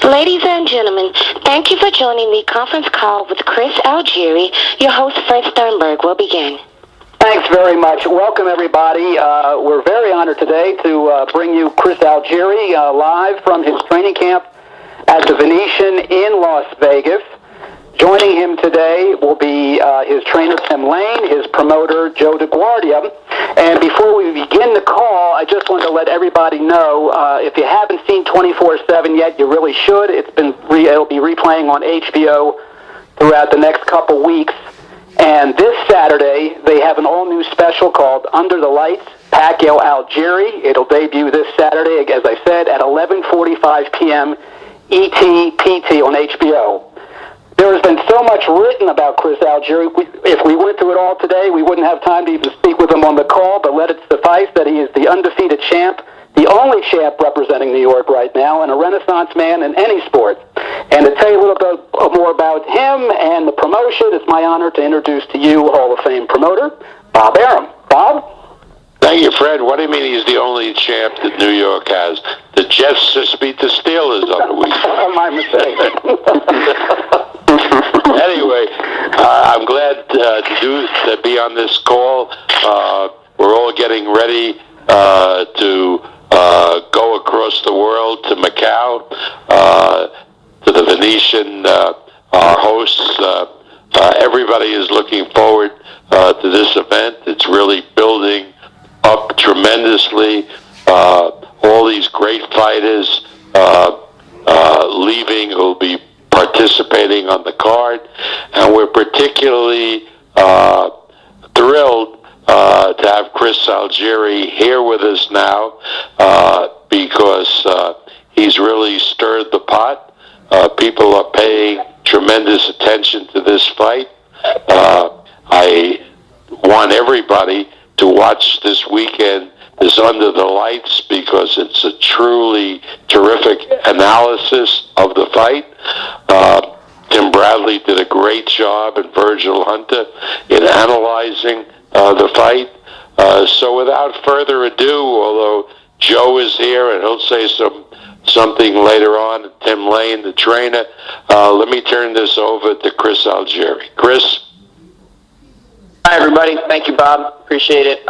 Ladies and gentlemen, thank you for joining the conference call with Chris Algieri. Your host, Fred Sternberg, will begin. Thanks very much. Welcome, everybody. We're very honored today to bring you Chris Algieri live from his training camp at the Venetian in Las Vegas. Joining him today will be his trainer, Tim Lane, his promoter, Joe DeGuardia. And before we begin the call, I just want to let everybody know, if you haven't seen 24/7 yet, you really should. It'll be replaying on HBO throughout the next couple weeks. And this Saturday, they have an all-new special called Under the Lights, Pacquiao Algieri. It'll debut this Saturday, as I said, at 11:45 p.m. ET PT on HBO. There has been so much written about Chris Algieri. If we went through it all today, we wouldn't have time to even speak with him on the call, but let it suffice that he is the undefeated champ, the only champ representing New York right now, and a renaissance man in any sport. And to tell you a little bit more about him and the promotion, it's my honor to introduce to you Hall of Fame promoter, Bob Arum. Bob? Thank you, Fred. What do you mean he's the only champ that New York has? The Jets just beat the Steelers on the weekend. My mistake. Anyway, I'm glad to be on this call. We're all getting ready to go across the world to Macau, to the Venetian. Our hosts, everybody is looking forward to this event. It's really building up tremendously. All these great fighters leaving who'll be participating on the card, and we're particularly thrilled to have Chris Algieri here with us now because he's really stirred the pot. People are paying tremendous attention to this fight. I want everybody to watch this weekend is Under the Lights because it's a truly terrific analysis of the fight. Tim Bradley did a great job, and Virgil Hunter, in analyzing the fight. So without further ado, although Joe is here and he'll say something later on, and Tim Lane, the trainer, let me turn this over to Chris Algieri. Chris? Hi, everybody. Thank you, Bob. Appreciate it.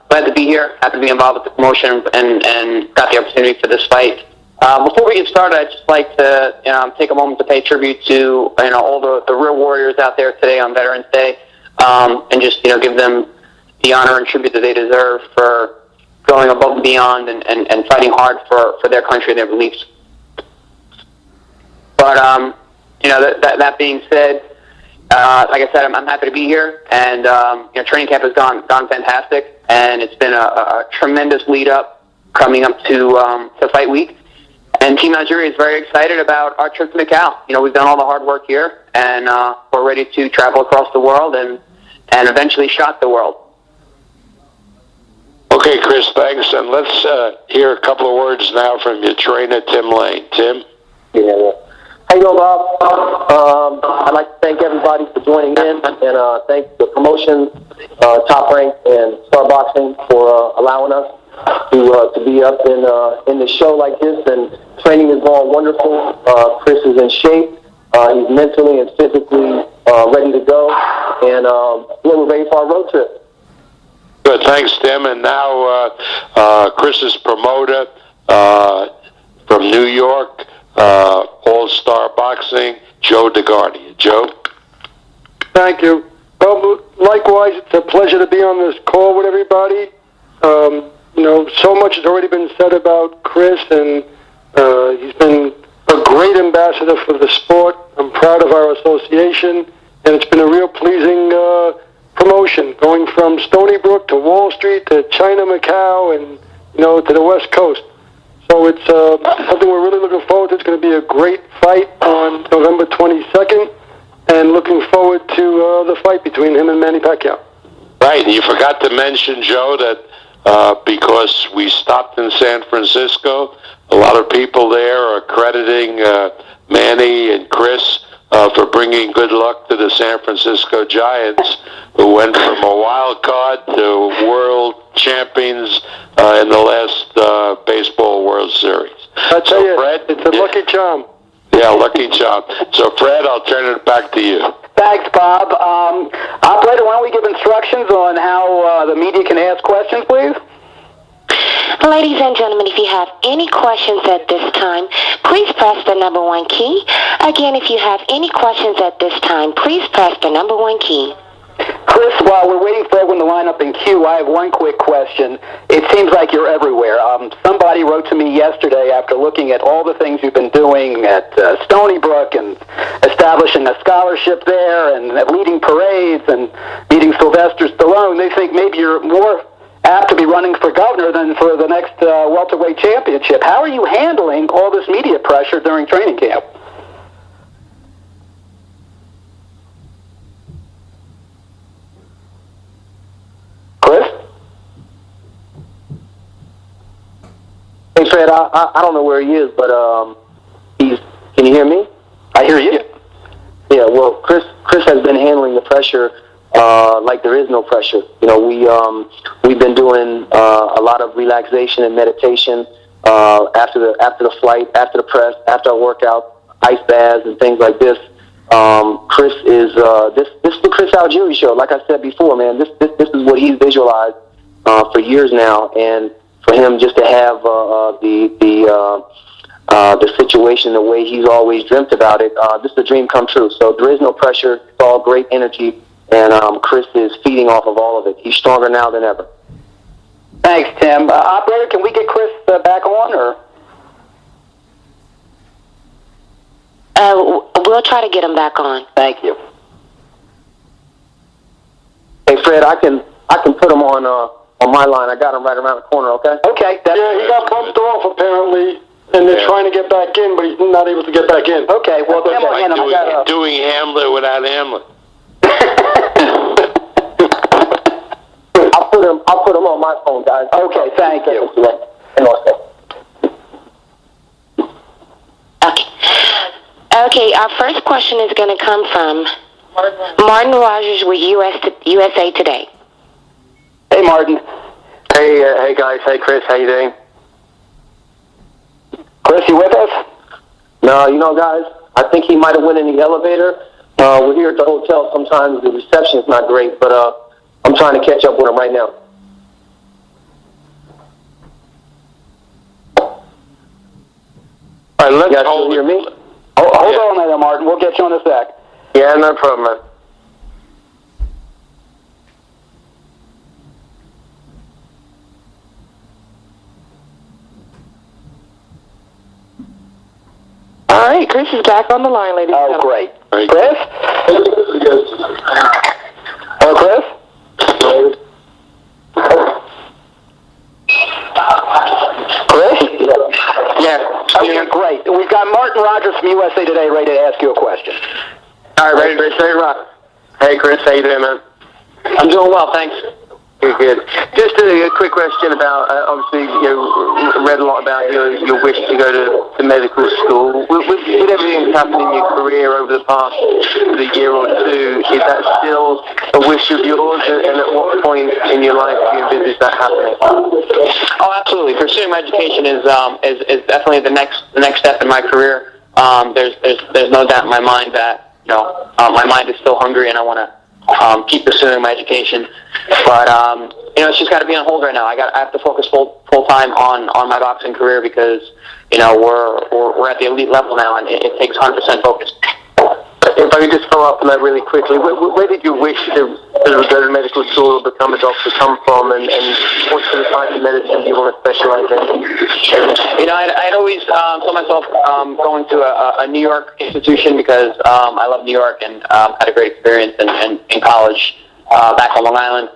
Glad to be here. Happy to be involved with the promotion and got the opportunity for this fight. Before we get started, I'd just like to take a moment to pay tribute to all the real warriors out there today on Veterans Day, and just give them the honor and tribute that they deserve for going above and beyond and fighting hard for their country and their beliefs. But that being said, like I said, I'm happy to be here, and training camp has gone fantastic, and it's been a tremendous lead up coming up to fight week. And Team Algieri is very excited about our trip to Macau. We've done all the hard work here, and we're ready to travel across the world and eventually shock the world. Okay, Chris, thanks. And let's hear a couple of words now from your trainer, Tim Lane. Tim? Yeah. How you doing, Bob? I'd like to thank everybody for joining in, and thank the promotion, Top Rank and Star Boxing for allowing us to be up in the show like this. And training is going wonderful. Chris is in shape. He's mentally and physically ready to go, and we're ready for our road trip. Good, thanks, Tim. And now Chris's promoter from New York, All-Star Boxing, Joe DeGuardia. Joe? Thank you. Well, likewise, it's a pleasure to be on this call with everybody. So much has already been said about Chris, and he's been a great ambassador for the sport. I'm proud of our association, and it's been a real pleasing promotion, going from Stony Brook to Wall Street to China, Macau, and to the West Coast. So it's something we're really looking forward to. It's going to be a great fight on November 22nd, and looking forward to the fight between him and Manny Pacquiao. Right, and you forgot to mention, Joe, that because we stopped in San Francisco, a lot of people there are crediting Manny and Chris for bringing good luck to the San Francisco Giants, who went from a wild card to world champions in the last baseball World Series. I tell you, Fred, it's a lucky charm. Yeah, lucky charm. So, Fred, I'll turn it back to you. Thanks, Bob. Operator, why don't we give instructions on how the media can ask questions, please? Ladies and gentlemen, if you have any questions at this time, please press the number 1 key. Again, if you have any questions at this time, please press the number 1 key. Chris, while we're waiting for everyone to line up in queue, I have one quick question. It seems like you're everywhere. Somebody wrote to me yesterday after looking at all the things you've been doing at Stony Brook and establishing a scholarship there and leading parades and meeting Sylvester Stallone. They think maybe you're more apt to be running for governor than for the next welterweight championship. How are you handling all this media pressure during training camp? Chris? Hey, Fred, I don't know where he is, but can you hear me? I hear you. Yeah, well, Chris has been handling the pressure like there is no pressure. You know, we've been doing a lot of relaxation and meditation after the flight, after the press, after our workout, ice baths and things like this. Chris is this is the Chris Algieri show. Like I said before, man, this is what he's visualized for years now, and for him just to have the situation the way he's always dreamt about it, this is a dream come true. So there is no pressure. It's all great energy, and Chris is feeding off of all of it. He's stronger now than ever. Thanks, Tim. Operator, can we get Chris back on, or? We'll try to get him back on. Thank you. Hey, Fred, I can put him on my line. I got him right around the corner. Okay. Okay. Yeah, he got bumped off apparently, and they're trying to get back in, but he's not able to get back in. Okay. Well, Tim, Like doing Hamlet without Hamlet. I'll put him on my phone, guys. Okay. Thank you. Okay, our first question is going to come from Martin Rogers with USA Today. Hey, Martin. Hey guys. Hey, Chris. How you doing? Chris, you with us? No, you know, guys, I think he might have went in the elevator. We're here at the hotel. Sometimes the reception is not great, but I'm trying to catch up with him right now. All right, let's you guys still hear me? Hold on there, Martin. We'll get you in a sec. Yeah, no problem, man. All right, Chris is back on the line, ladies and gentlemen. Great. Great. Chris? Hello, Chris? Chris? Yeah. Okay, great. We've got Martin Rogers from USA Today ready to ask you a question. All right, ready to rock. Hey, Chris, how you doing, man? I'm doing well, thanks. Good. Just a quick question about, obviously, read a lot about your wish to go to medical school. With everything that's happened in your career over the past year or two, is that still a wish of yours? And at what point in your life do you envisage that happening? Oh, absolutely. Pursuing my education is definitely the next step in my career. There's no doubt in my mind that my mind is still hungry and I want to keep pursuing my education, but it's just got to be on hold right now. I have to focus full time on my boxing career because we're at the elite level now, and it takes 100% focus. If I could just follow up on that really quickly, where did you wish to go to medical school or become a doctor come from, and what sort of type of medicine do you want to specialize in? I'd always told myself going to a New York institution because I love New York and had a great experience in college back on Long Island.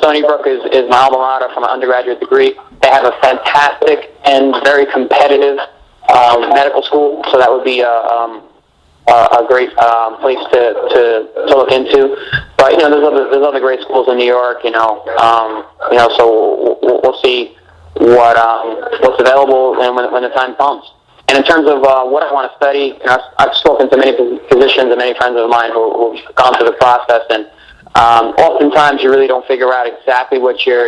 Stony Brook is my alma mater for my undergraduate degree. They have a fantastic and very competitive medical school, so that would be a great place to look into. But there's other great schools in New York. So we'll see what's available and when the time comes. And in terms of what I want to study, I've spoken to many physicians and many friends of mine who've gone through the process, and oftentimes you really don't figure out exactly what your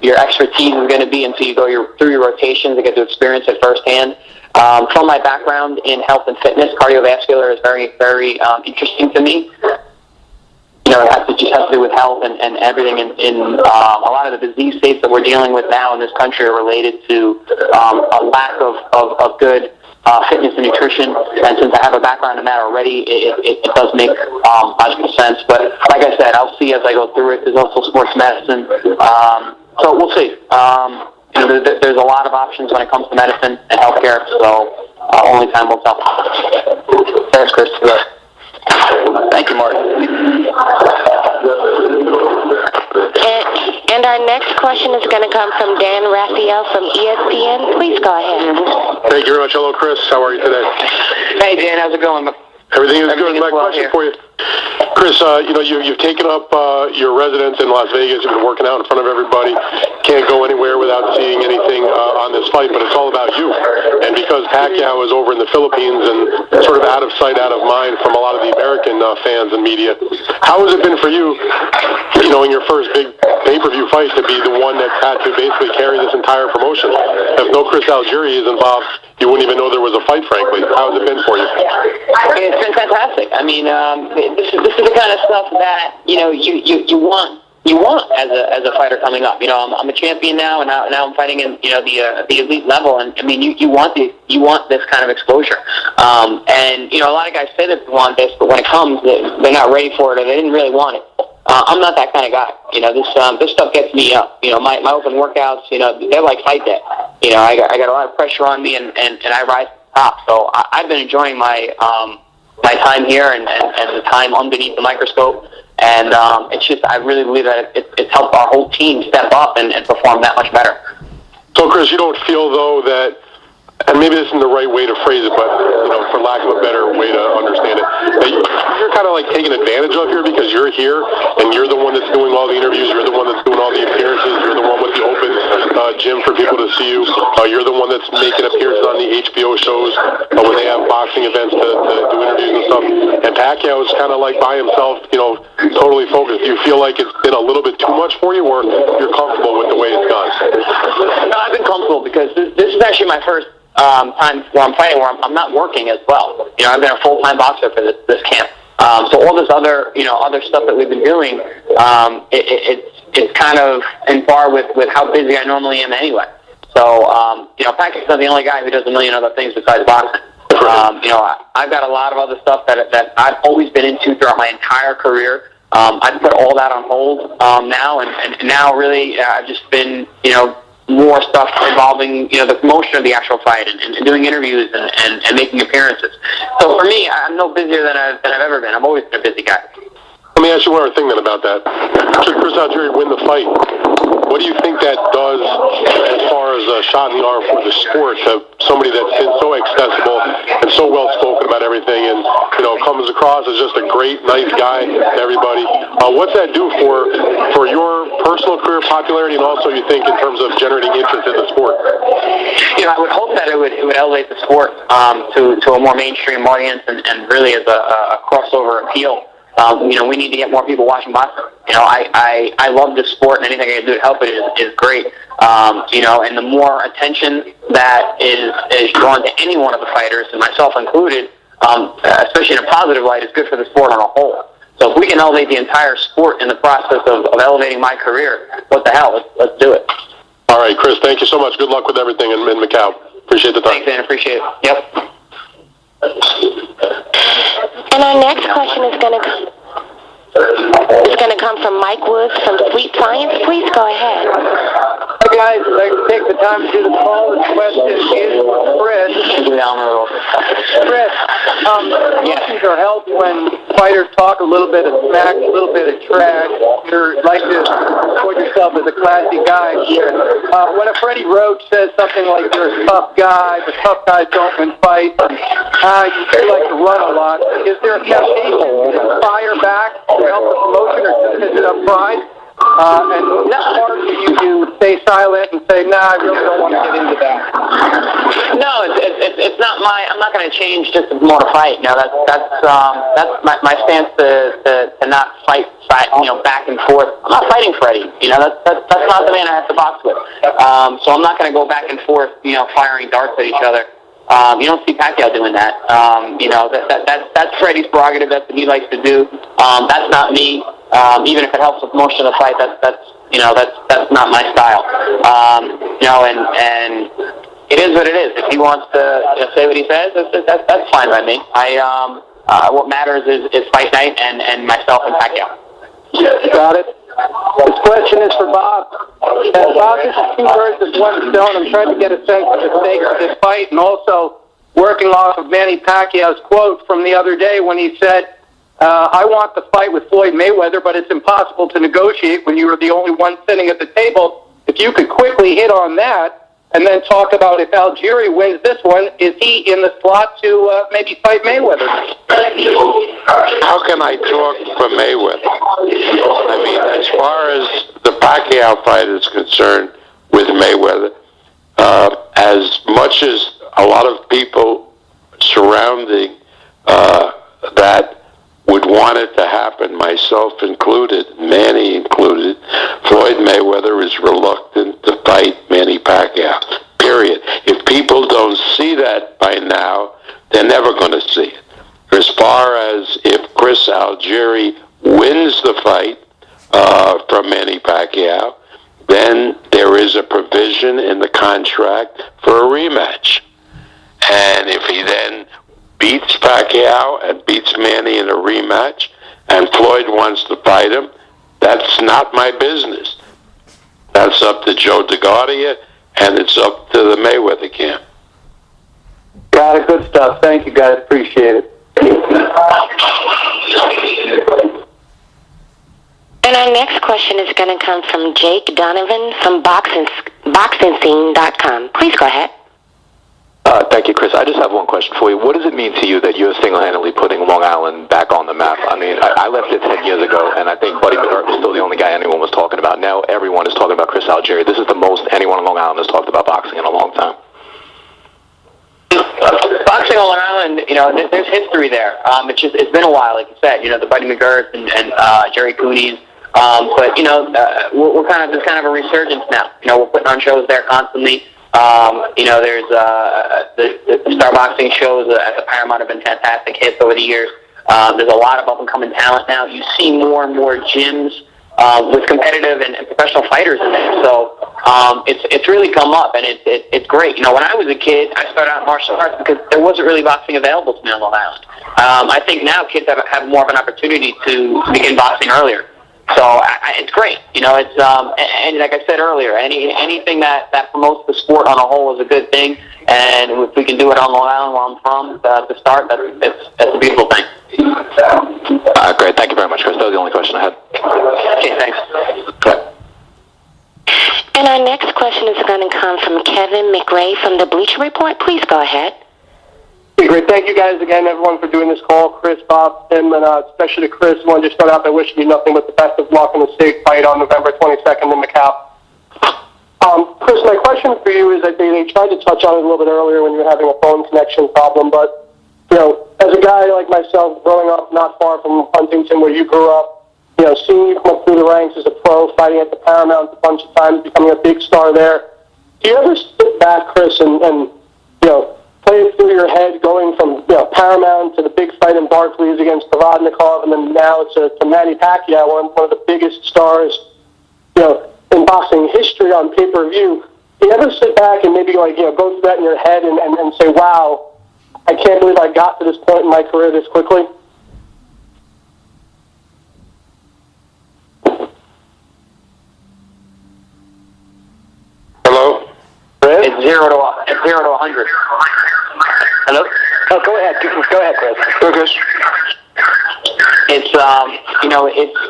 expertise is going to be until you go through your rotations and get to experience it firsthand. From my background in health and fitness, cardiovascular is very, very interesting to me. You know, it just has to do with health and everything. In a lot of the disease states that we're dealing with now in this country are related to a lack of good fitness and nutrition. And since I have a background in that already, it does make logical sense. But like I said, I'll see as I go through it. There's also sports medicine. So we'll see. You know, there's a lot of options when it comes to medicine and healthcare. So only time will tell. Thanks, Chris. Thank you, Mark. And our next question is going to come from Dan Raphael from ESPN. Please go ahead. Thank you very much. Hello, Chris. How are you today? Hey, Dan. How's it going? Everything is good. My question for you, Chris, you know, you've taken up your residence in Las Vegas. You've been working out in front of everybody. Can't go anywhere without seeing anything on this fight, but it's all about you. And because Pacquiao is over in the Philippines and sort of out of sight, out of mind from a lot of the American fans and media, how has it been for you, you know, in your first big pay-per-view fight to be the one that's had to basically carry this entire promotion? If no Chris Algieri is involved, you wouldn't even know there was a fight, frankly. How has it been for you? It's been fantastic. I mean, this is the kind of stuff that you want as a fighter coming up. You know, I'm a champion now, and now I'm fighting in the elite level, and I mean you want this kind of exposure. And you know, a lot of guys say that they want this, but when it comes, they're not ready for it, or they didn't really want it. I'm not that kind of guy. You know, this stuff gets me up. You know, my open workouts, you know, they're like fight day. You know, I got a lot of pressure on me, and I rise to the top. So I've been enjoying my time here and the time underneath the microscope. And it's just, I really believe that it's helped our whole team step up and perform that much better. So, Chris, you don't feel, though, that, and maybe this isn't the right way to phrase it, but, you know, for lack of a better way to understand it, that you're kind of like taken advantage of here because you're here and you're the one that's doing all the interviews, you're the one that's doing all the appearances, you're the one with the open gym for people to see you, you're the one that's making appearances on the HBO shows when they have boxing events to do interviews and stuff, and Pacquiao is kind of like by himself, you know, totally focused. Do you feel like it's been a little bit too much for you, or you're comfortable with the way it's gone? No, I've been comfortable because this is actually my first time where I'm fighting, where I'm not working as well. You know, I've been a full-time boxer for this camp. So all this other stuff that we've been doing, it's kind of in par with how busy I normally am anyway. So, you know, Pacquiao's not the only guy who does a million other things besides boxing. You know, I've got a lot of other stuff that I've always been into throughout my entire career. I've put all that on hold now, and now really I've just been, you know, more stuff involving, you know, the promotion of the actual fight and doing interviews and making appearances. So for me, I'm no busier than I've ever been. I've always been a busy guy. Let me ask you one other thing then about that. Should Chris Algieri win the fight, what do you think that does as far as a shot in the arm for the sport to somebody that's been so accessible and so well spoken about everything and, you know, comes across as just a great, nice guy to everybody? What's that do for your personal career popularity and also you think in terms of generating interest in the sport? You know, I would hope that it would elevate the sport to a more mainstream audience and really as a crossover appeal. You know, we need to get more people watching boxing. You know, I love this sport, and anything I can do to help it is great. You know, and the more attention that is drawn to any one of the fighters, and myself included, especially in a positive light, is good for the sport on a whole. So if we can elevate the entire sport in the process of elevating my career, what the hell? Let's do it. All right, Chris, thank you so much. Good luck with everything in Macau. Appreciate the time. Thanks, Dan. Appreciate it. Yep. And our next question is going to come from Mike Woods from Sweet Science. Please go ahead. Hey guys, I'd like to take the time to do the call. This question is for Chris. Chris, emotions are helped when fighters talk a little bit of smack, a little bit of trash. You're like to report yourself as a classy guy here. When a Freddie Roach says something like you're a tough guy, but tough guys don't win fights, you like to run a lot, is there a temptation to fire back to help the promotion, or is it a pride? And or do you stay silent and say, nah, I really don't want to get into that? No, it's not my. I'm not going to change just to promote a fight. No, that's my stance to not fight, you know, back and forth. I'm not fighting Freddie. You know, that's not the man I have to box with. So I'm not going to go back and forth, you know, firing darts at each other. You don't see Pacquiao doing that. That's Freddie's prerogative. That's what he likes to do. That's not me. Even if it helps with motion of the fight, that's not my style. And it is what it is. If he wants to say what he says, that's fine by me. What matters is fight night and myself and Pacquiao. Got it. This question is for Bob. Bob, this is two birds with one stone. I'm trying to get a sense of the stakes of this fight, and also working off of Manny Pacquiao's quote from the other day when he said, I want the fight with Floyd Mayweather, but it's impossible to negotiate when you are the only one sitting at the table. If you could quickly hit on that, and then talk about if Algieri wins this one, is he in the slot to maybe fight Mayweather? How can I talk for Mayweather? I mean, as far as the Pacquiao fight is concerned with Mayweather, as much as a lot of people surrounding that would want it to happen, myself included, Manny included, Floyd Mayweather is reluctant to fight Manny Pacquiao, period. If people don't see that by now, they're never going to see it. As far as if Chris Algieri wins the fight from Manny Pacquiao, then there is a provision in the contract for a rematch. And if he then beats Pacquiao and beats Manny in a rematch, and Floyd wants to fight him, that's not my business. That's up to Joe DeGuardia, and it's up to the Mayweather camp. Got it. Good stuff. Thank you, guys. Appreciate it. And our next question is going to come from Jake Donovan from BoxingScene.com. Please go ahead. Thank you, Chris. I just have one question for you. What does it mean to you that you're single-handedly putting Long Island back on the map? I mean, I left it 10 years ago, and I think Buddy McGirt was still the only guy anyone was talking about. Now everyone is talking about Chris Algieri. This is the most anyone on Long Island has talked about boxing in a long time. Boxing on Long Island, there's history there. It's been a while, like you said. The Buddy McGirt and Jerry Cooney's. But we're there's kind of a resurgence now. We're putting on shows there constantly. There's the Star Boxing shows at the Paramount have been fantastic hits over the years. There's a lot of up-and-coming talent now. You see more and more gyms with competitive and professional fighters in there. So it's really come up, and it's great. When I was a kid, I started out in martial arts because there wasn't really boxing available to me on Long Island. I think now kids have more of an opportunity to begin boxing earlier. So it's great, and like I said earlier, anything that promotes the sport on a whole is a good thing. And if we can do it on Long Island, where I'm from, to start, that's a beautiful thing. Great, thank you very much, Chris. That was the only question I had. Okay, thanks. And our next question is going to come from Kevin McRae from the Bleacher Report. Please go ahead. Hey, great. Thank you guys again, everyone, for doing this call. Chris, Bob, Tim, and especially to Chris. I want to just start out by wishing you nothing but the best of luck in the state fight on November 22nd in Macau. Chris, my question for you is, I think they tried to touch on it a little bit earlier when you were having a phone connection problem, but, as a guy like myself growing up not far from Huntington where you grew up, seeing you come up through the ranks as a pro, fighting at the Paramount a bunch of times, becoming a big star there, do you ever sit back, Chris, and play it through your head going from Paramount to the big fight in Barclays against Provodnikov, and then now to Manny Pacquiao, one of the biggest stars in boxing history on pay-per-view? Do you ever sit back and maybe go through that in your head and say, wow, I can't believe I got to this point in my career this quickly? Hello? It's 0 to 100. Hello? Oh, go ahead. Go ahead, Chris. Go, Chris. It's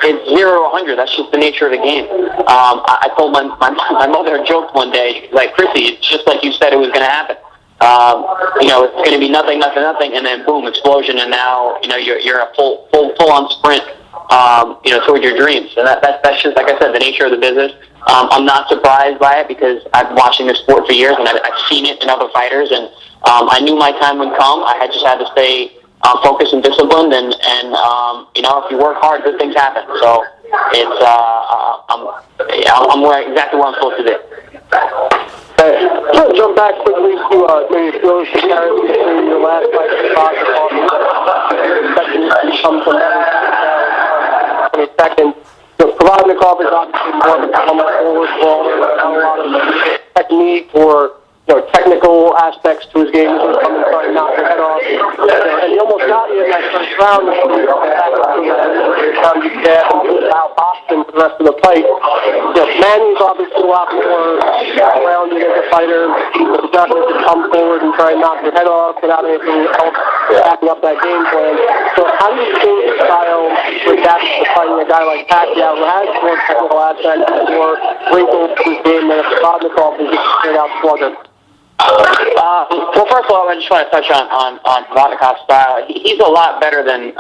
it's 0 to 100. That's just the nature of the game. I told my mother a joke one day, like, Chrissy, it's just like you said it was going to happen. It's going to be nothing, and then boom, explosion, and now you're a full on sprint, toward your dreams. And that's just, like I said, the nature of the business. I'm not surprised by it because I've been watching this sport for years, and I've seen it in other fighters, and I knew my time would come. I just had to stay focused and disciplined, and if you work hard, good things happen. So it's I'm exactly where I'm supposed to be. to jump back quickly to maybe Phil's comparison to your last fight with Fox. Expecting to come from that 22nd. Provodnikov is obviously more of a forward brawler, not a lot of technique or technical aspects to his game. He's going to come and try to knock your head off. And he almost got you in that first round. Out boxing for the rest of the fight. Manny's obviously a lot more rounded as a fighter. He's not going to come forward and try and knock your head off without anything else backing up that game plan. So how do you change the style to adapt to fighting a guy like Pacquiao who has more technical aspects and more wrinkles to his game than if Provodnikov is just straight out slugger? Well, first of all, I just want to touch on Provodnikov's style. He's a lot better than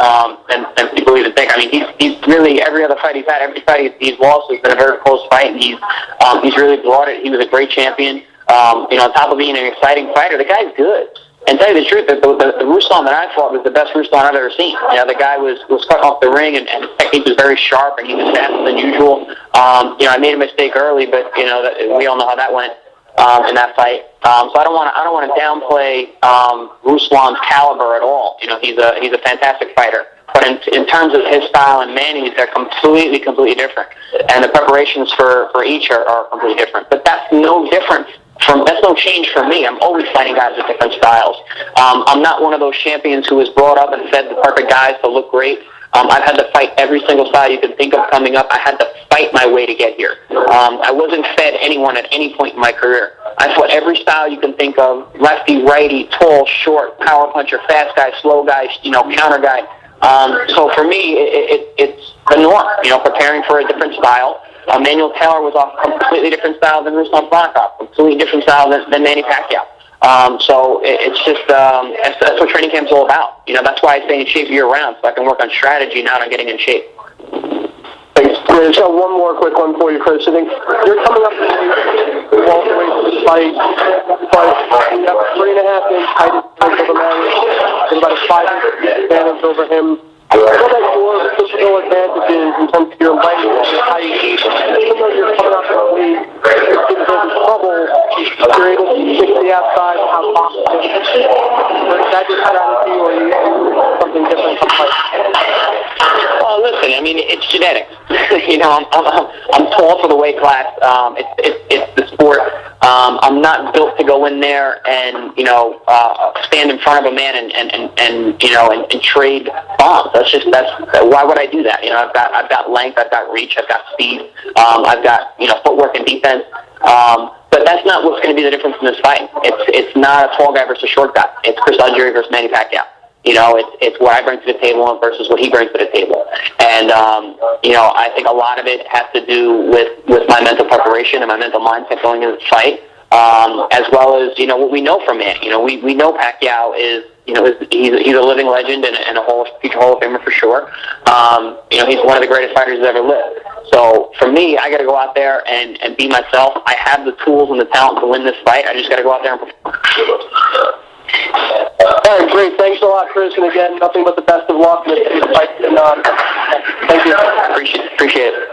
people even think. I mean, he's really every other fight he's had, every fight he's lost has been a very close fight, and he's really brought it. He was a great champion. On top of being an exciting fighter, the guy's good. And to tell you the truth, the Ruslan that I fought was the best Ruslan I've ever seen. The guy was cutting off the ring, and his technique was very sharp, and he was faster than usual. I made a mistake early, but we all know how that went. In that fight, so I don't want to downplay Ruslan's caliber at all. He's a fantastic fighter, but in terms of his style and Manny's, they're completely different, and the preparations for each are completely different. But that's no different that's no change for me. I'm always fighting guys with different styles. I'm not one of those champions who was brought up and fed the perfect guys to look great. I've had to fight every single style you can think of coming up. I had to fight my way to get here. I wasn't fed anyone at any point in my career. I fought every style you can think of: lefty, righty, tall, short, power puncher, fast guy, slow guy, counter guy. So for me, it's the norm. Preparing for a different style. Manuel Taylor was a completely different style than Ruslan Provodnikov, completely different style than Manny Pacquiao. So it's just that's what training camp's all about. That's why I stay in shape year-round, so I can work on strategy, not on getting in shape. Thanks, Chris. One more quick one for you, Chris. I think you're coming up to welterweight for this fight, but you have a 3.5-inch height advantage over Manny, and about a 5-inch advantage over him. What about your physical advantages in terms of your length and your height? Even though you're coming out to the league, you're getting into trouble, you're able to stick to the outside and have boxing. Or is that your strategy, or are you something different someplace? Well, listen, I mean, it's genetics. I'm tall for the weight class. It's the sport. I'm not built to go in there and stand in front of a man and trade bombs. That's why would I do that? I've got length, I've got reach, I've got speed, I've got footwork and defense. But that's not what's going to be the difference in this fight. It's not a tall guy versus a short guy. It's Chris Algieri versus Manny Pacquiao. It's what I bring to the table versus what he brings to the table. And I think a lot of it has to do with my mental preparation and my mental mindset going into the fight, as well as what we know from Manny. We know Pacquiao is. He's a living legend and a future Hall of Famer for sure. He's one of the greatest fighters who's ever lived. So for me, I got to go out there and be myself. I have the tools and the talent to win this fight. I just got to go out there and perform. All right, great. Thanks a lot, Chris. And again, nothing but the best of luck in this fight. Thank you. Appreciate it.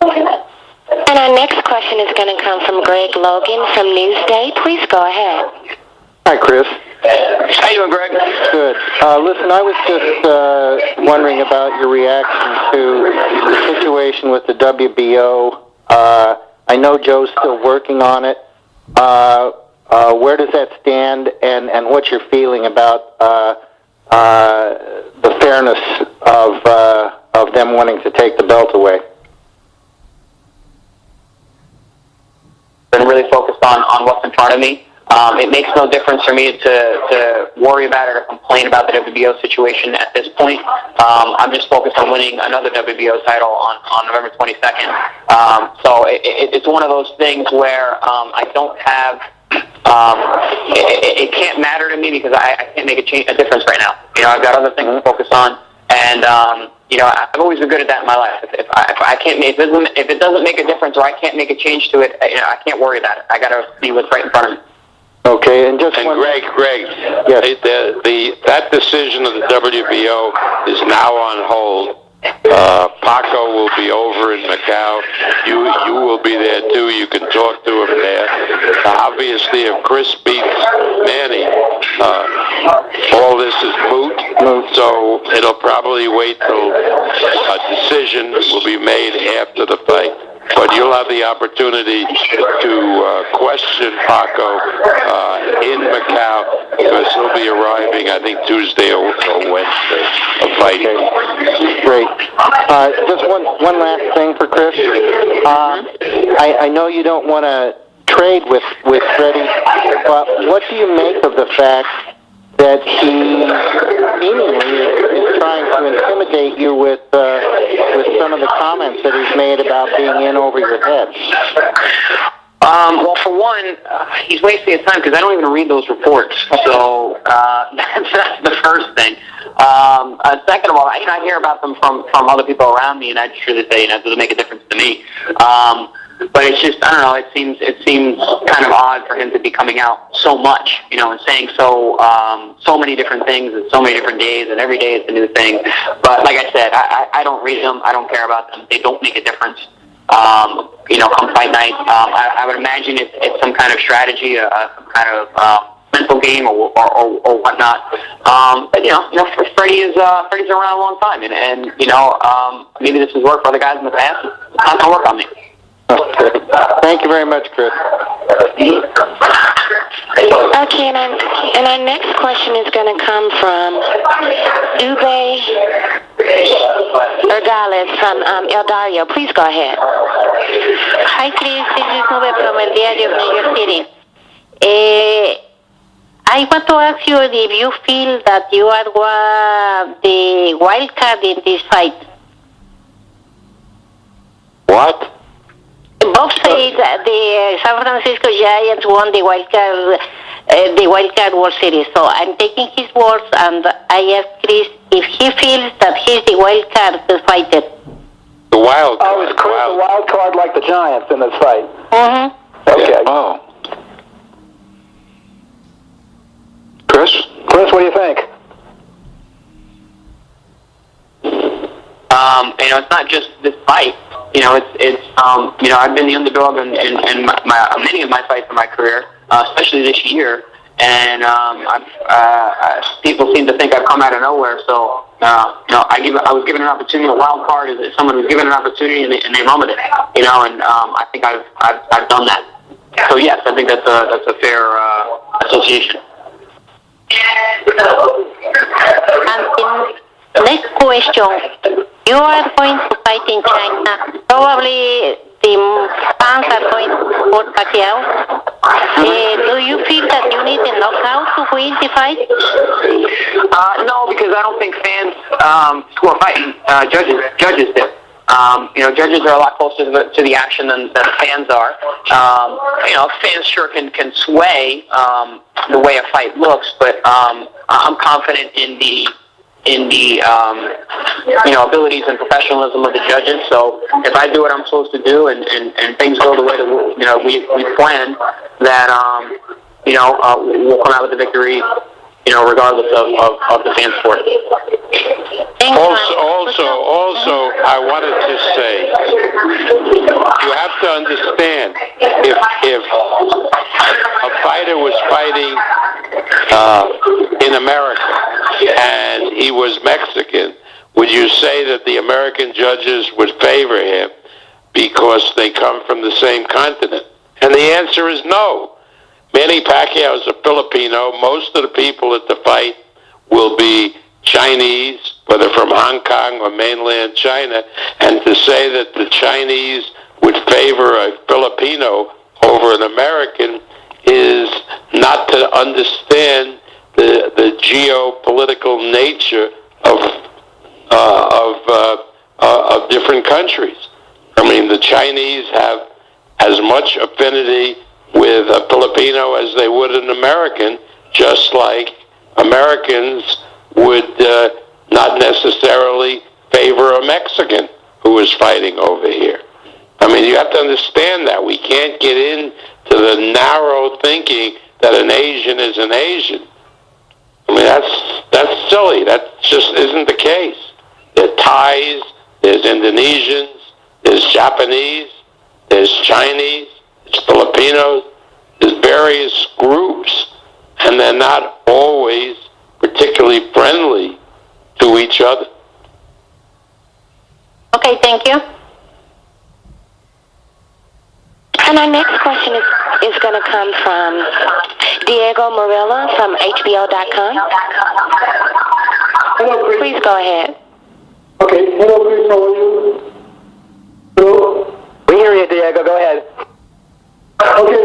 And our next question is going to come from Greg Logan from Newsday. Please go ahead. Hi, Chris. How you doing, Greg? Good. Listen, I was just wondering about your reaction to the situation with the WBO. I know Joe's still working on it. Where does that stand, and what's your feeling about the fairness of them wanting to take the belt away? Been really focused on what's in front of me. It makes no difference for me to worry about it or complain about the WBO situation at this point. I'm just focused on winning another WBO title on November 22nd. So it's one of those things where I don't have. It can't matter to me because I can't make a difference right now. I've got other things to focus on, and I've always been good at that in my life. If it doesn't make a difference or I can't make a change to it, I can't worry about it. I got to see what's right in front of me. Okay, and Greg, yes. that decision of the WBO is now on hold Paco will be over in Macau. You will be there too. You can talk to him there. Obviously, if Chris beats Manny, all this is moot. So it'll probably wait till a decision will be made after the fight. But you'll have the opportunity to question Paco in Macau because he'll be arriving, I think, Tuesday or Wednesday of fighting. Okay. Great. Just one last thing for Chris. I know you don't want to trade with Freddie, but what do you make of the fact that he seemingly is trying to intimidate you with some of the comments that he's made about being in over your head? Well, for one, he's wasting his time because I don't even read those reports. So that's the first thing. Second of all, I hear about them from other people around me, and I'm sure that it doesn't make a difference to me. But it's just, I don't know, it seems kind of odd for him to be coming out so much, and saying so many different things and so many different days, and every day it's a new thing. But like I said, I don't read them, I don't care about them, they don't make a difference. Come fight night, I would imagine it's some kind of strategy, some kind of mental game or whatnot. But Freddie's around a long time, and maybe this has worked for other guys in the past. It's not gonna work on me. Okay. Thank you very much, Chris. Okay, and our next question is going to come from Ube Ergales from El Dario. Please go ahead. Hi, Chris. This is Ube from El Diario of New York City. I want to ask you if you feel that you are the wild card in this fight. What? Bob said that the San Francisco Giants won the wild card World Series. So I'm taking his words, and I asked Chris if he feels that he's the wild card to fight it. The wild card. Oh, is Chris a wild card like the Giants in this fight? Mm-hmm. Okay. Oh. Chris, what do you think? It's not just this fight. I've been the underdog in many of my fights in my career, especially this year, and people seem to think I've come out of nowhere. So, I was given an opportunity. A wild card is someone who's given an opportunity and they run with it. I think I've done that. So yes, I think that's a fair association. And next question. You are going to fight in China. Probably the fans are going to support Pacquiao. Do you feel that you need a knockout to win the fight? No, because I don't think fans who are fighting judges do. Judges are a lot closer to the action than fans are. Fans sure can sway the way a fight looks, but I'm confident in the abilities and professionalism of the judges. So if I do what I'm supposed to do and things go the way that we planned, that we'll come out with the victory, regardless of the fan sport. Also, I wanted to say, you have to understand, if a fighter was fighting in America and he was Mexican, would you say that the American judges would favor him because they come from the same continent? And the answer is no. Manny Pacquiao is a Filipino. Most of the people at the fight will be Chinese, whether from Hong Kong or mainland China. And to say that the Chinese would favor a Filipino over an American is not to understand the geopolitical nature of different countries. I mean, the Chinese have as much affinity with a Filipino as they would an American, just like Americans would not necessarily favor a Mexican who is fighting over here. I mean, you have to understand that. We can't get into the narrow thinking that an Asian is an Asian. I mean, that's silly. That just isn't the case. There are Thais, there's Indonesians, there's Japanese, there's Chinese, there's Filipinos, there's various groups, and they're not always particularly friendly to each other. Okay, thank you. And our next question is going to come from Diego Morilla from HBO.com. Hello, Chris. Please go ahead. Okay. Hello, Chris. How are you? Hello? We hear you, Diego. Go ahead. Okay.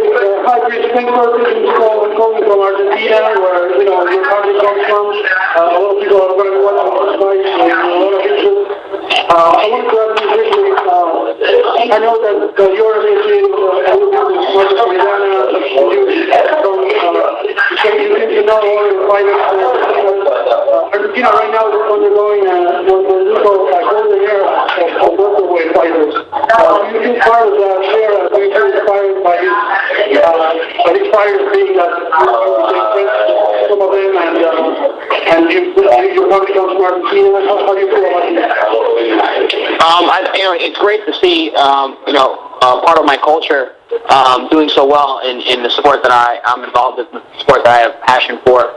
Hi, Chris. Thanks for taking this call. I'm calling from Argentina, where, your country comes from. A lot of people are going to be watching this fight, and a lot of interest. I want to ask you quickly, I know that you're associated with Marcos Maidana, you seem to know all the fighters. Argentina right now is undergoing the golden era of welterweight fighters. Do you feel part of that era? Do you feel inspired by these fighters being that some of them, and your country comes from Argentina? How do you feel about that? It's great to see, part of my culture doing so well in the sport that I'm involved in, the sport that I have passion for.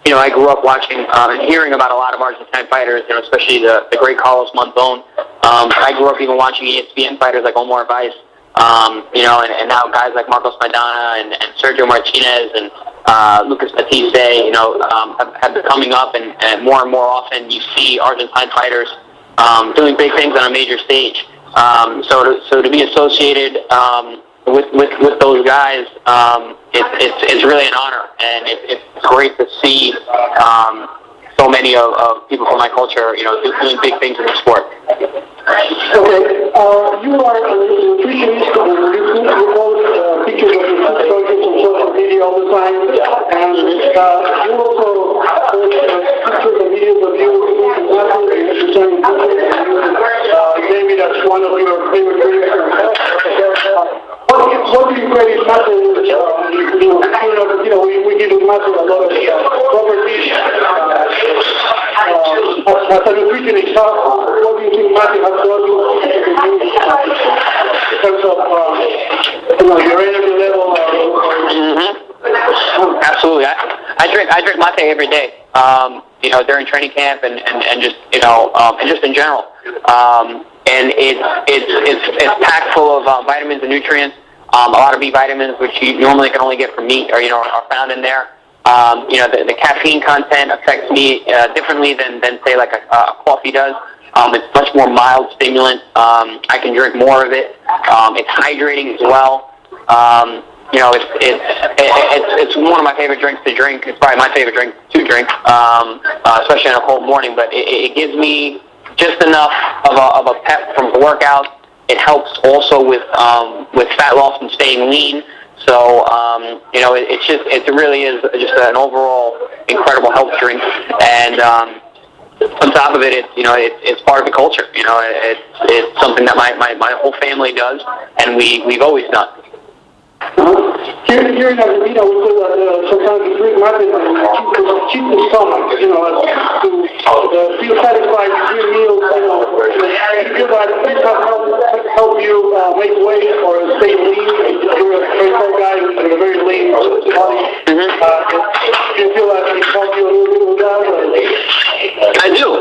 I grew up watching and hearing about a lot of Argentine fighters, especially the great Carlos Monzon. I grew up even watching ESPN fighters like Omar Vice, and now guys like Marcos Maidana and Sergio Martinez and Lucas Batiste, have been coming up, and more often you see Argentine fighters doing big things on a major stage. So to be associated with those guys, it's really an honor, and it's great to see so many of people from my culture, doing big things in the sport. Okay, you are a nutritionist, you post pictures of your food choices on social media all the time, and you also post pictures and videos of you eating nothing and exercising food. Maybe that's one of your favorite drinks. What do you grade muscle? We give muscle a lot of properties. As a nutritionist, what do you think muscle has done in terms of your energy level? Absolutely. I drink mate every day. During training camp and just and just in general. And it's packed full of vitamins and nutrients. A lot of B vitamins, which you normally can only get from meat, are found in there. The caffeine content affects me differently than say like a coffee does. It's much more mild stimulant. I can drink more of it. It's hydrating as well. It's one of my favorite drinks to drink. It's probably my favorite drink to drink, especially on a cold morning. But it gives me just enough of a pep from the workout. It helps also with fat loss and staying lean. So it really is just an overall incredible health drink. And on top of it, it's part of the culture. It's something that my whole family does, and we've always done. Here in Argentina, we feel that sometimes we drink mate and cheat the stomach, to feel satisfied with your meals, you feel that this has helped you make weight or stay lean. You're a very tall guy with a very lean body. Do you feel that it helped you a little bit with that?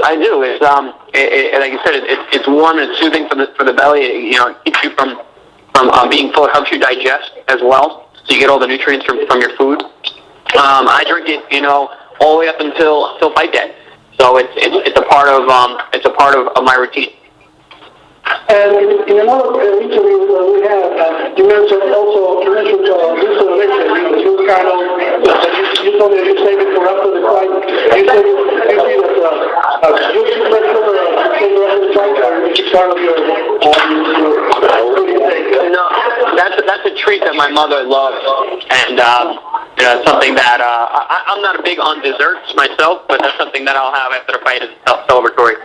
I do. It's like you said, it's warm and soothing for the belly. It keeps you from being full. It helps you digest as well, so you get all the nutrients from your food. I drink it, all the way up until fight day. So it's a part of my routine. And in another interview we had, you mentioned this election, you kind of, you told me you saved it for after the fight. You said you see that you should make sure after the fight, or it's part of your No, that's a treat that my mother loves, and something that I'm not big on desserts myself, but that's something that I'll have after the fight as a celebratory.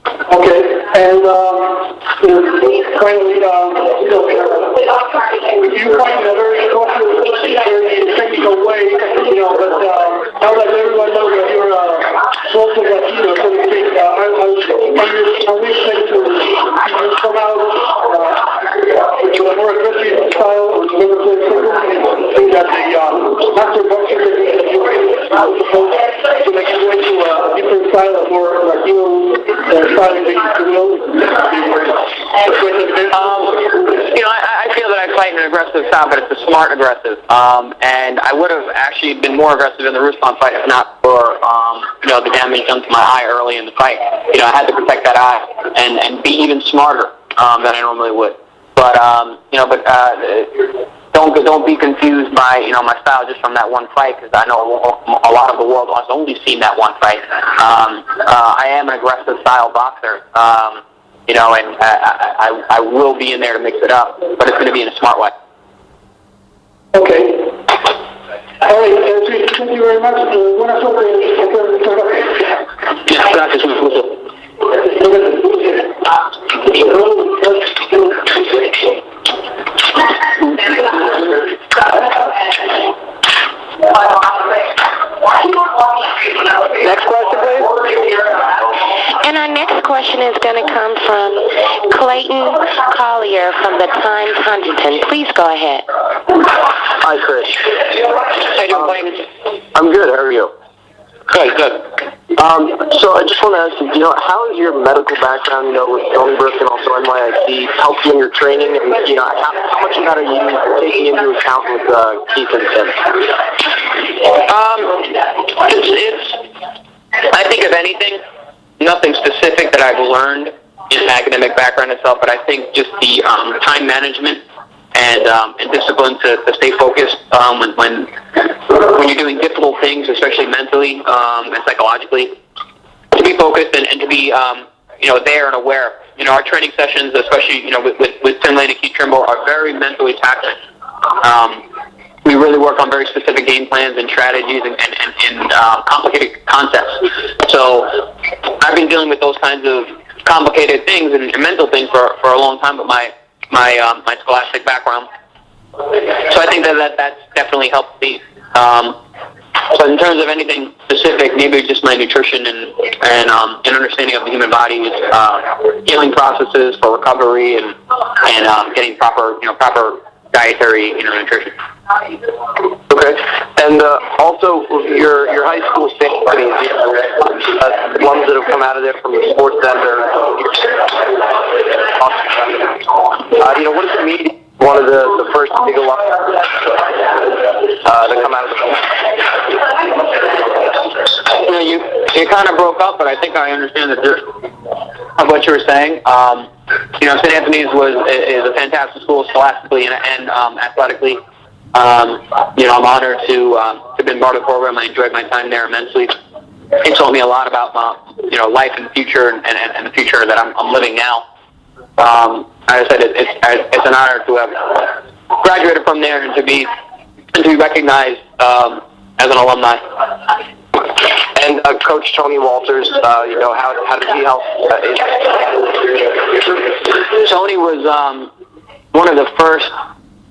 Okay, and finally, you fight in a very cautious, very technical way, but now that everyone knows that you're also Latino, so to speak, style more aggressivo style de estilo? I feel that I fight in an aggressive style, but it's a smart aggressive. And I would have actually been more aggressive in the Ruslan fight if not for, the damage done to my eye early in the fight. I had to protect that eye and be even smarter than I normally would. But, don't be confused by, my style just from that one fight, because I know a lot of the world has only seen that one fight. I am an aggressive style boxer. And I will be in there to mix it up, but it's going to be in a smart way. Okay. All right, thank you very much. Buena suerte. Gracias, un gusto. Next question, please. And our next question is going to come from Clayton Collier from the Times-Huntington. Please go ahead. Hi, Chris. How you doing, Clayton? I'm good. How are you? Good. So I just want to ask you, how has your medical background, with Stony Brook and also NYIC helped you in your training, and how much of that are you taking into account with Keith and Tim? I think, if anything, nothing specific that I've learned in academic background itself, but I think just the time management and discipline to stay focused when you're doing difficult things, especially mentally and psychologically, to be focused and to be there and aware. Our training sessions, especially with Tim Lane and Keith Trimble, are very mentally taxing. We really work on very specific game plans and strategies and complicated concepts. So I've been dealing with those kinds of complicated things and mental things for a long time, but my scholastic background. So I think that's definitely helped me. But in terms of anything specific, maybe just my nutrition and understanding of the human body, healing processes for recovery and getting proper dietary nutrition. Okay. And also, your high school companies, ones that have come out of there from Sports Center. What does it mean? One of the first big alumni to come out of the You kind of broke up, but I think I understand the gist of what you were saying. St. Anthony's is a fantastic school scholastically and athletically. I'm honored to have been part of the program. I enjoyed my time there immensely. It taught me a lot about life and future and the future that I'm living now. As I said, it's an honor to have graduated from there and to be recognized as an alumni. And Coach Tony Walters, how did he help? Tony was one of the first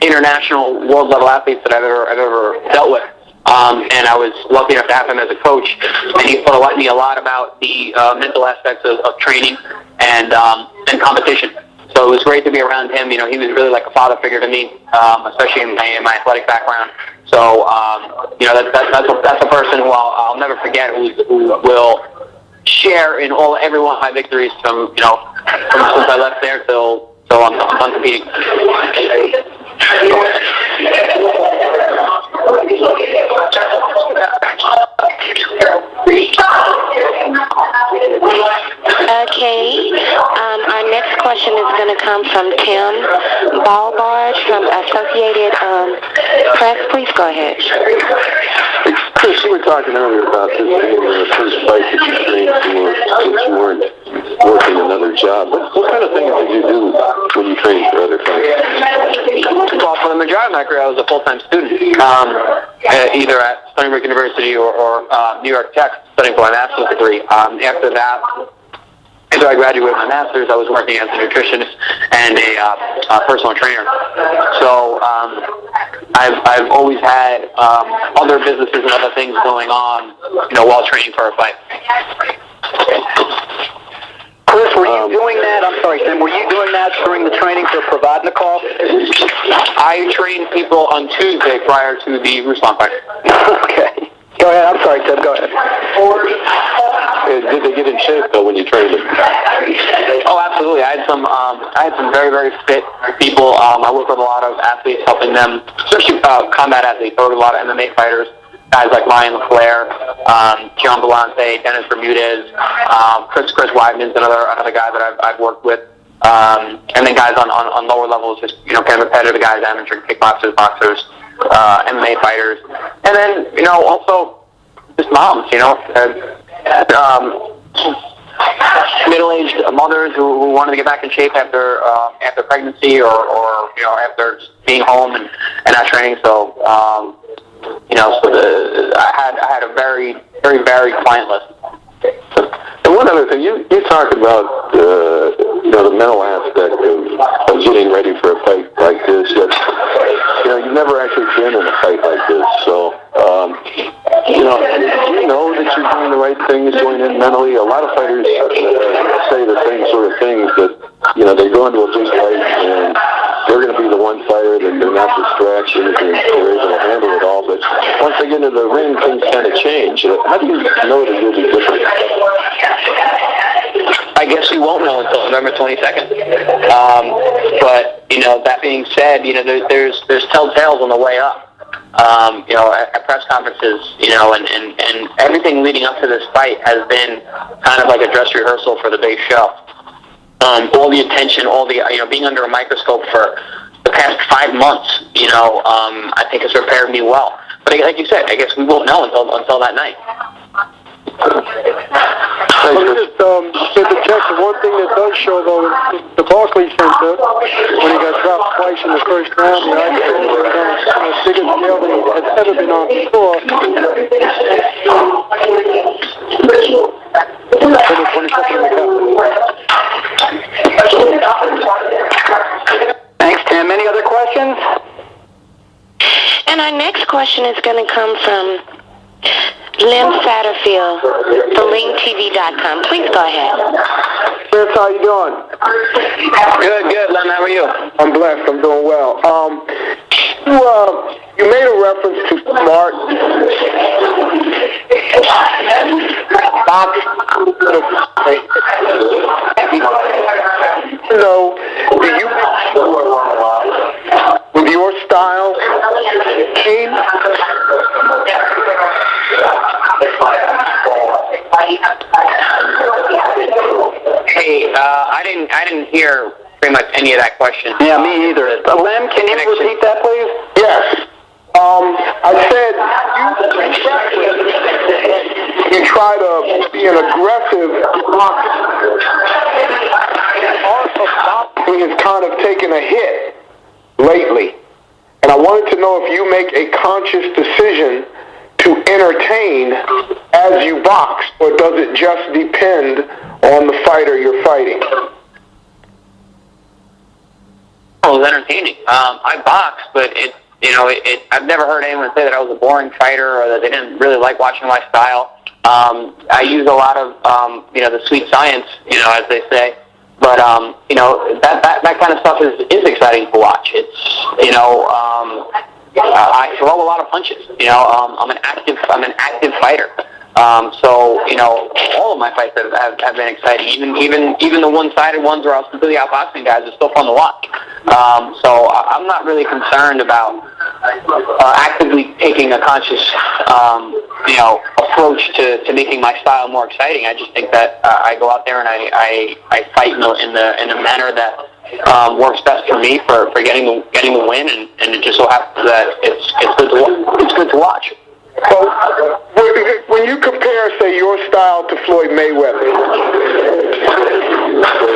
international world level athletes that I've ever dealt with. And I was lucky enough to have him as a coach, and he taught me a lot about the mental aspects of training and competition. So it was great to be around him. He was really like a father figure to me, especially in my athletic background. So that's a person who I'll never forget, who will share in every one of my victories from since I left there till I'm done competing. Okay, our next question is going to come from Tim Balbarge from Associated Press. Please go ahead. Chris, you were talking earlier about this being the first fight that you trained for since you weren't working another job. What kind of things did you do when you trained for other fights? Well, for the majority of my career, I was a full-time student, either at Stony Brook University or New York Tech, studying for my master's degree. After that, after I graduated with my master's, I was working as a nutritionist and a personal trainer. So I've always had other businesses and other things going on, while training for a fight. Chris, were you doing that? I'm sorry, Tim. Were you doing that during the training for Provodnikov? I trained people on Tuesday prior to the Ruslan fight. Okay. Go ahead. I'm sorry, Tim. Go ahead. Did they get in shape though when you train them? Oh, absolutely. I had some very, very fit people. I work with a lot of athletes, helping them, especially combat athletes. I work with a lot of MMA fighters, guys like Ryan LaFleur, John Belante, Dennis Bermudez, Chris Weidman's another guy that I've worked with. And then guys on lower levels, just, kind of competitive guys, amateur kickboxers, boxers, MMA fighters. And then, also just moms, middle-aged mothers who wanted to get back in shape after pregnancy or after being home and not training. So, I had a very, very varied client list. And one other thing, you talked about the mental aspect of getting ready for a fight like this. That you've never actually been in a fight like this, so do you know that you're doing the right things going in mentally? A lot of fighters say the same sort of things, that they go into a big fight and they're going to be the one fighter, that they're not distractions and they're able to handle it all. But once they get into the ring, things kind of change. How do you know that you'll be different? I guess we won't know until November 22nd. But that being said, there's telltales on the way up. At press conferences, and everything leading up to this fight has been kind of like a dress rehearsal for the big show. All the attention, all the being under a microscope for the past 5 months, I think has prepared me well. But like you said, I guess we won't know until that night. Let me just get the check. The one thing that does show, though, is the Barclays Center, when he got dropped twice in the first round, the ice was on the biggest scale that he has ever been on before. Thanks, Tim. Any other questions? And our next question is going to come from Lim Satterfield from LeanTV.com. Please go ahead. Chris, how you doing? Good, Len. How are you? I'm blessed. I'm doing well. You made a reference to smart box. Do you with your style team? Hey, I didn't hear pretty much any of that question. Yeah, me either. Lem, can you repeat that, please? Yes. I said you try to be an aggressive boxer. Art of boxing has kind of taken a hit lately. And I wanted to know if you make a conscious decision to entertain as you box, or does it just depend on the fighter you're fighting? Well, it was entertaining. I boxed, but I've never heard anyone say that I was a boring fighter or that they didn't really like watching my style. I use a lot of, the sweet science, as they say. But, that kind of stuff is exciting to watch. It's, I throw a lot of punches. I'm an active fighter. So all of my fights have been exciting. Even the one-sided ones where I was completely outboxing guys are still fun to watch. So I'm not really concerned about actively taking a conscious approach to making my style more exciting. I just think that I go out there and I fight in a manner that works best for me for getting the win, and it just so happens that it's good to watch. So, when you compare, say, your style to Floyd Mayweather,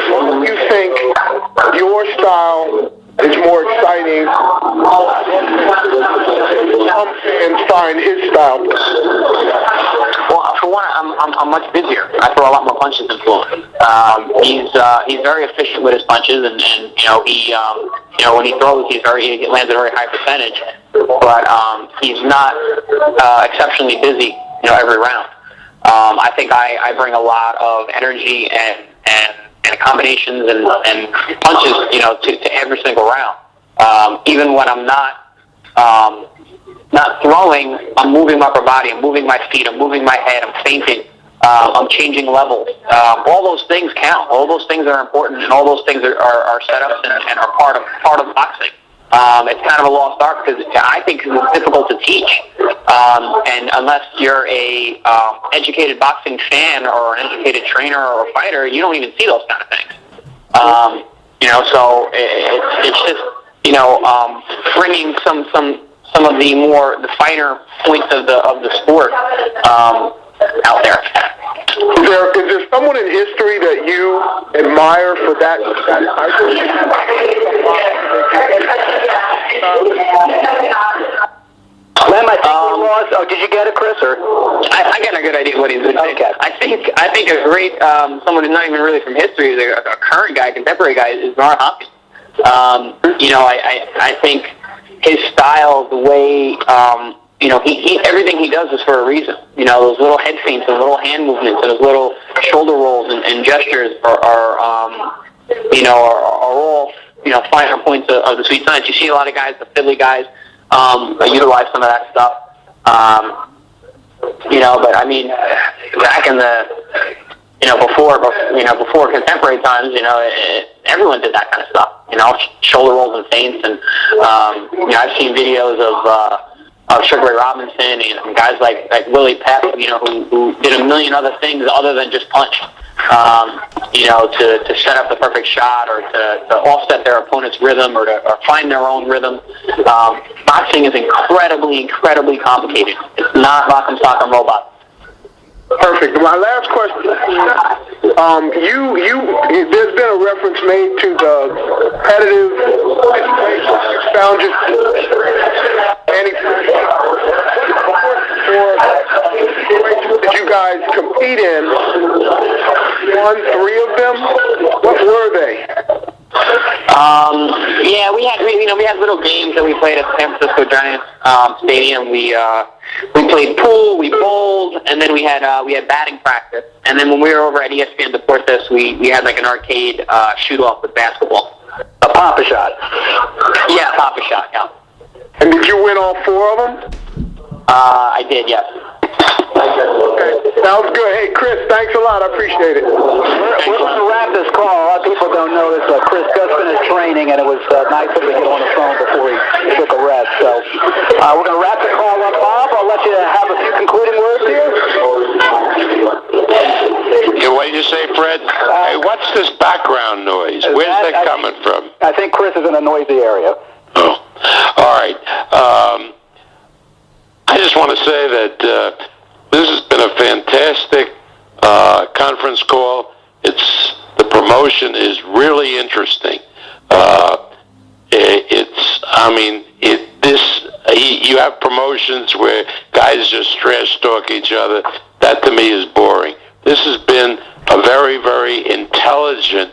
what do you think your style is more exciting and find his style? Well, for one, I'm much busier. I throw a lot more punches than Floyd. He's very efficient with his punches, and when he throws, he lands a very high percentage. But he's not exceptionally busy, every round. I think I bring a lot of energy and combinations and punches, to every single round. Even when I'm not throwing, I'm moving my upper body, I'm moving my feet, I'm moving my head, I'm feinting. changing levels. All those things count. All those things are important, and all those things are setups and are part of boxing. It's kind of a lost art because I think it's difficult to teach, and unless you're a educated boxing fan or an educated trainer or a fighter, you don't even see those kind of things. So it's just bringing some of the finer points of the sport out there. Is there someone in history that you admire for that? Lem, I think he lost. Oh, did you get it, Chris? Or I got a good idea what he's going to say. Okay. I think a great someone who's not even really from history, a current guy, contemporary guy, is Bernard Hopkins. I think his style, the way he everything he does is for a reason. Those little head feints and little hand movements and those little shoulder rolls and gestures are all finer points of the sweet science. You see a lot of guys, the fiddly guys, utilize some of that stuff. But I mean, back in the before contemporary times, everyone did that kind of stuff. Shoulder rolls and feints, and I've seen videos of Sugar Ray Robinson and guys like Willie Pep, who did a million other things other than just punch. To set up the perfect shot or to offset their opponent's rhythm or find their own rhythm. Boxing is incredibly, incredibly complicated. It's not rock and sock and robot. Perfect. My last question. There's been a reference made to the competitive situation you found just Manny that you guys compete in. 3 of them. What were they? We had little games that we played at San Francisco Giants Stadium. We played pool, we bowled, and then we had batting practice. And then when we were over at ESPN Deportes, we had like an arcade shoot off with basketball. A pop-a shot. Yeah, pop-a shot. Yeah. And did you win all 4 of them? I did, yes. Okay, sounds good. Hey, Chris, thanks a lot. I appreciate it. We're going to wrap this call. A lot of people don't know this. Chris just finished training, and it was nice of him to get on the phone before he took a rest. So we're going to wrap the call up, Bob. I'll let you have a few concluding words here. Yeah, what did you say, Fred? Hey, what's this background noise? Where's that coming from? I think Chris is in a noisy area. Oh, all right. I just want to say that this has been a fantastic conference call. The promotion is really interesting. You have promotions where guys just trash talk each other. That to me is boring. This has been a very, very intelligent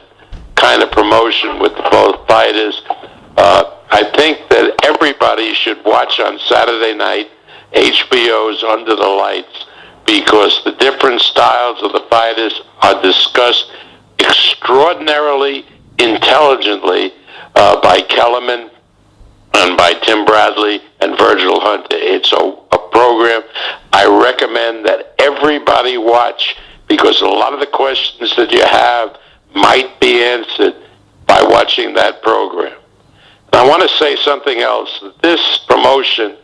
kind of promotion with both fighters. I think that everybody should watch on Saturday night HBO's Under the Lights, because the different styles of the fighters are discussed extraordinarily intelligently by Kellerman and by Tim Bradley and Virgil Hunter. It's a program I recommend that everybody watch, because a lot of the questions that you have might be answered by watching that program. And I want to say something else. This promotion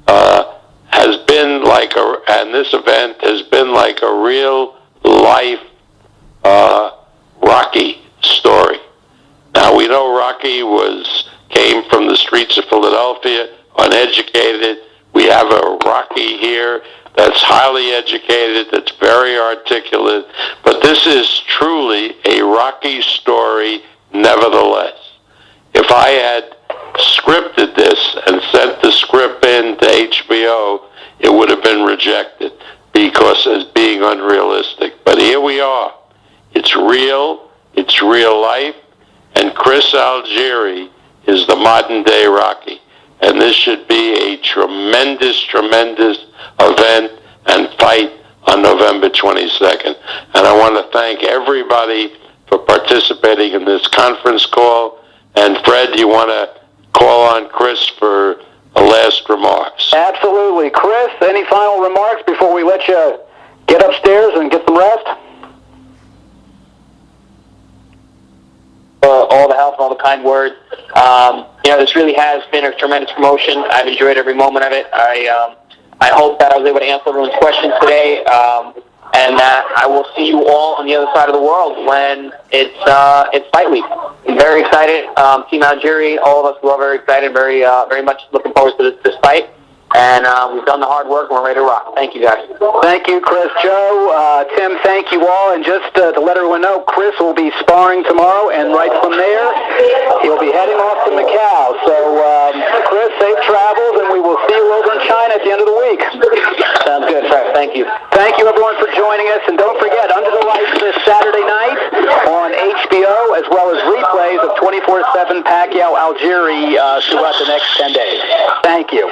has been like and this event has been like a real life Rocky story. Now we know Rocky came from the streets of Philadelphia, uneducated. We have a Rocky here that's highly educated, that's very articulate, but this is truly a Rocky story nevertheless. If I had scripted this and sent the script in to HBO, it would have been rejected because as being unrealistic. But here we are. It's real life, and Chris Algieri is the modern day Rocky. And this should be a tremendous, tremendous event and fight on November 22nd. And I want to thank everybody for participating in this conference call. And Fred, you want to call on Chris for last remarks? Absolutely. Chris, any final remarks before we let you get upstairs and get some kind words. This really has been a tremendous promotion. I've enjoyed every moment of it. I hope that I was able to answer everyone's questions today, and that I will see you all on the other side of the world when it's fight week. I'm very excited. Team Algieri, all of us are very excited, very much looking forward to this fight. And we've done the hard work, and we're ready to rock. Thank you, guys. Thank you, Chris. Joe, Tim, thank you all. And just to let everyone know, Chris will be sparring tomorrow, and right from there, he'll be heading off to Macau. So, Chris, safe travels, and we will see you over in China at the end of the week. Sounds good, Fred. Thank you. Thank you, everyone, for joining us. And don't forget, Under the Lights this Saturday night on HBO, as well as replays of 24/7 Pacquiao Algieri throughout the next 10 days. Thank you.